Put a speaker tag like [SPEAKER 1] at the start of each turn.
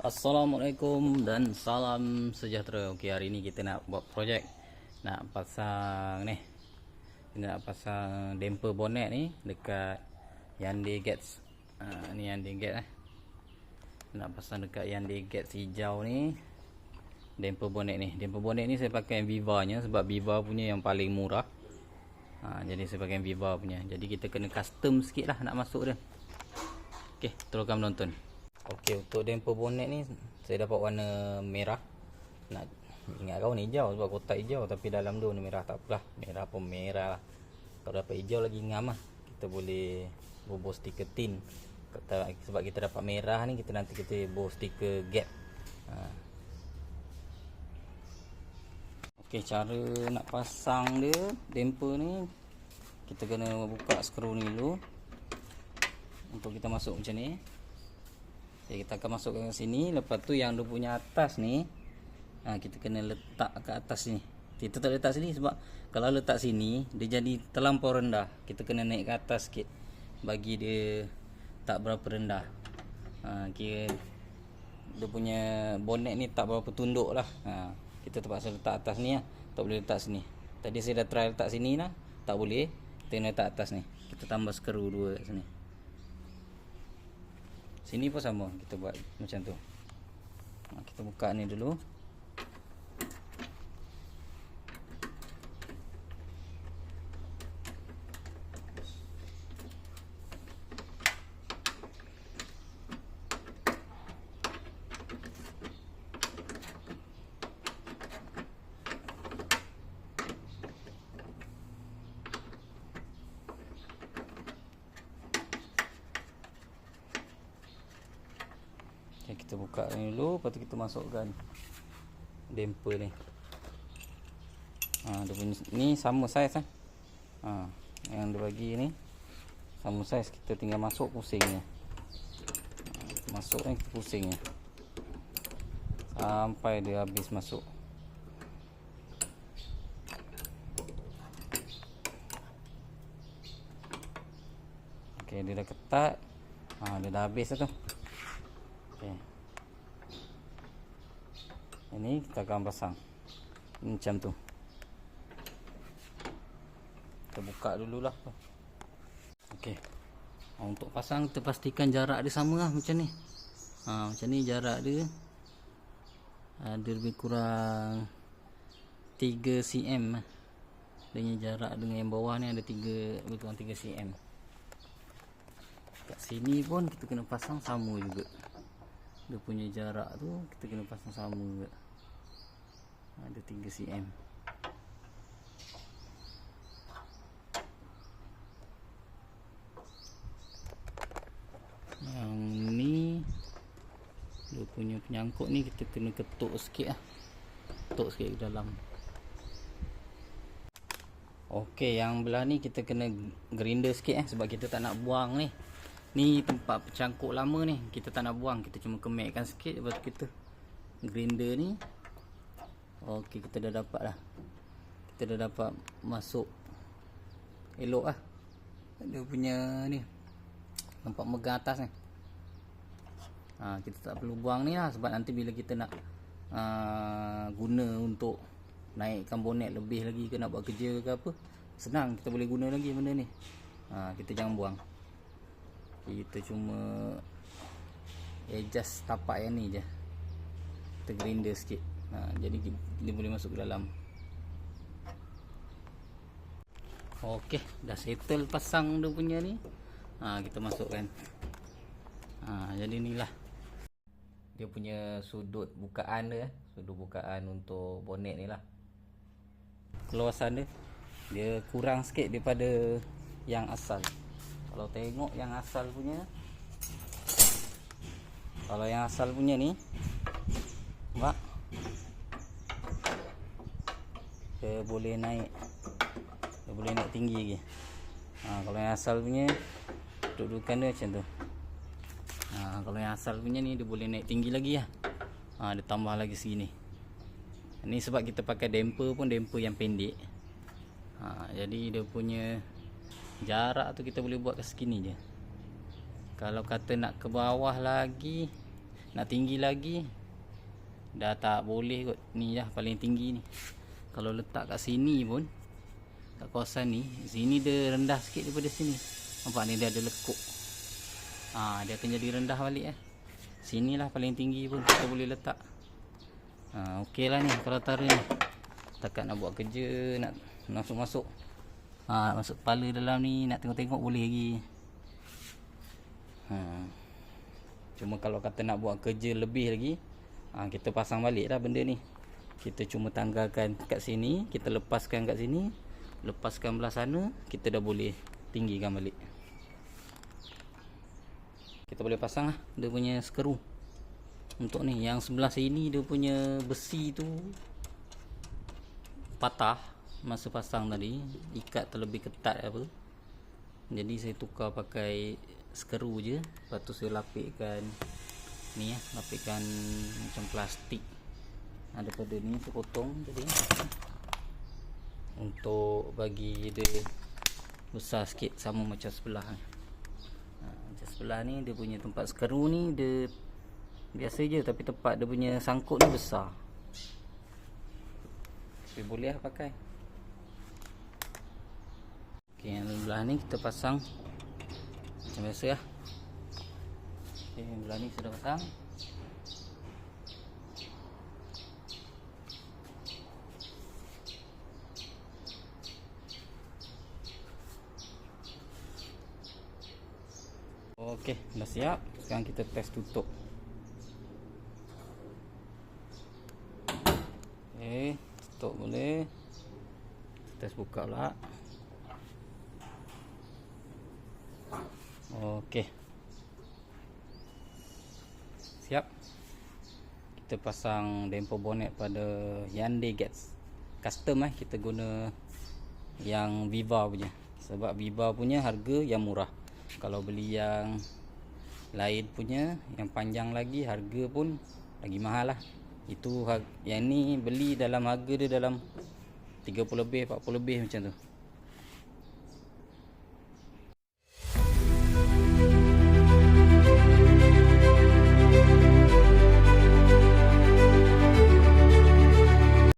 [SPEAKER 1] Assalamualaikum dan salam sejahtera. Okey, hari ni kita nak buat projek. Nak pasang ni. Nak pasang damper bonnet ni dekat Hyundai Getz. Ni Hyundai Getz Nak pasang dekat Hyundai Getz hijau ni. Damper bonnet ni. Damper bonnet ni saya pakai Viva nya sebab Viva punya yang paling murah. Jadi saya pakai Viva punya. Jadi kita kena custom sikit lah nak masuk dia. Okey, teruskan menonton. Okey, untuk damper bonnet ni saya dapat warna merah. Nak ingat kau ni hijau sebab kotak hijau, tapi dalam tu ni merah. Tak apalah, merah pun merah lah. Kalau dapat hijau lagi ngam lah. Kita boleh bobos stiker tin. Sebab kita dapat merah ni, nanti kita bobos stiker gap. Okey, cara nak pasang dia damper ni, kita kena buka skru ni dulu. Untuk kita masuk macam ni. Okay, kita akan masukkan ke sini. Lepas tu yang dia punya atas ni, kita kena letak ke atas ni. Kita tak letak sini sebab kalau letak sini dia jadi terlampau rendah. Kita kena naik ke atas sikit bagi dia tak berapa rendah. Kira dia punya bonnet ni tak berapa tunduk lah. Kita terpaksa letak atas ni lah. Tak boleh letak sini. Tadi saya dah try letak sini lah, tak boleh. Kita kena letak atas ni. Kita tambah skru 2 kat sini. Sini pun sama, kita buat macam tu. Kita buka ni dulu. Kita buka ni dulu, lepas tu kita masukkan damper ni. Dia punya ni sama saiz lah. Yang dia bagi ni sama saiz, kita tinggal masuk pusingnya. Masuk ni kita pusingnya sampai dia habis masuk. Okey, dia dah ketat. Dia dah habis dah tu. Okay. Ini kita akan pasang macam tu. Kita buka dululah. Okey. Untuk pasang kita pastikan jarak dia sama lah macam ni. Macam ni jarak dia. Dia lebih kurang 3 cm. Dengan jarak dengan yang bawah ni ada 3, lebih kurang 3 cm. Kat sini pun kita kena pasang sama juga. Dia punya jarak tu kita kena pasang sama juga. Ada 3 cm. Yang ni dia punya penyangkut ni kita kena ketuk sikit lah. Ketuk sikit ke dalam. Okey, yang belah ni kita kena grinder sikit sebab kita tak nak buang ni. Ni tempat pencangkut lama ni, kita tak nak buang, kita cuma kemetkan sikit. Lepas tu kita grinder ni. Okey, kita dah dapat lah. Kita dah dapat masuk elok lah. Dia punya ni tempat megang atas ni. Kita tak perlu buang ni lah, sebab nanti bila kita nak guna untuk naikkan bonnet lebih lagi ke, nak buat kerja ke apa, senang, kita boleh guna lagi benda ni. Kita jangan buang. Kita cuma adjust tapak yang ni je. Kita grinder sikit. Jadi dia boleh masuk ke dalam. Okey, dah settle pasang dia punya ni. Kita masukkan. Jadi inilah dia punya sudut bukaan dia. Sudut bukaan untuk bonnet ni lah. Keluasan dia, dia kurang sikit daripada yang asal. Kalau tengok yang asal punya, kalau yang asal punya ni, nampak? Dia boleh naik, tinggi lagi. Kalau yang asal punya, dudukan dia macam tu. Kalau yang asal punya ni dia boleh naik tinggi lagi lah. Dia tambah lagi segini. Ni sebab kita pakai damper pun damper yang pendek. Jadi dia punya jarak tu kita boleh buat ke segini je. Kalau kata nak ke bawah lagi, Nak tinggi lagi dah tak boleh kot. Ni dah paling tinggi ni. Kalau letak kat sini pun, kat kawasan ni, sini dia rendah sikit daripada sini. Nampak ni dia ada lekuk. Dia akan jadi rendah balik Sinilah paling tinggi pun kita boleh letak. Okey lah ni kalau taruh ni. Takat nak buat kerja, nak masuk-masuk, masuk kepala dalam ni, nak tengok-tengok boleh lagi. Cuma kalau kata nak buat kerja lebih lagi, kita pasang balik dah benda ni. Kita cuma tanggalkan kat sini, kita lepaskan kat sini, lepaskan belah sana, kita dah boleh tinggikan balik. Kita boleh pasang lah dia punya skru. Untuk ni, yang sebelah sini dia punya besi tu patah masa pasang tadi, ikat terlebih ketat apa. Jadi saya tukar pakai skru je. Lepas tu saya lapikkan ni lapikkan macam plastik daripada ni saya potong tadi untuk bagi dia besar sikit sama macam sebelah ni. Macam sebelah ni dia punya tempat skru ni dia biasa je, tapi tempat dia punya sangkut ni besar. Tapi boleh lah pakai. Okey, yang belah ni kita pasang macam biasa lah. Okey, yang belah ni sudah pasang. Okey, dah siap. Sekarang kita test tutup. Okey, tutup boleh. Test buka pula. Okey. Siap. Kita pasang damper bonnet pada Hyundai Getz custom kita guna yang Viva punya. Sebab Viva punya harga yang murah. Kalau beli yang lain punya yang panjang lagi, harga pun lagi mahal lah. Itu yang ni beli dalam harga dia dalam 30 lebih 40 lebih macam tu.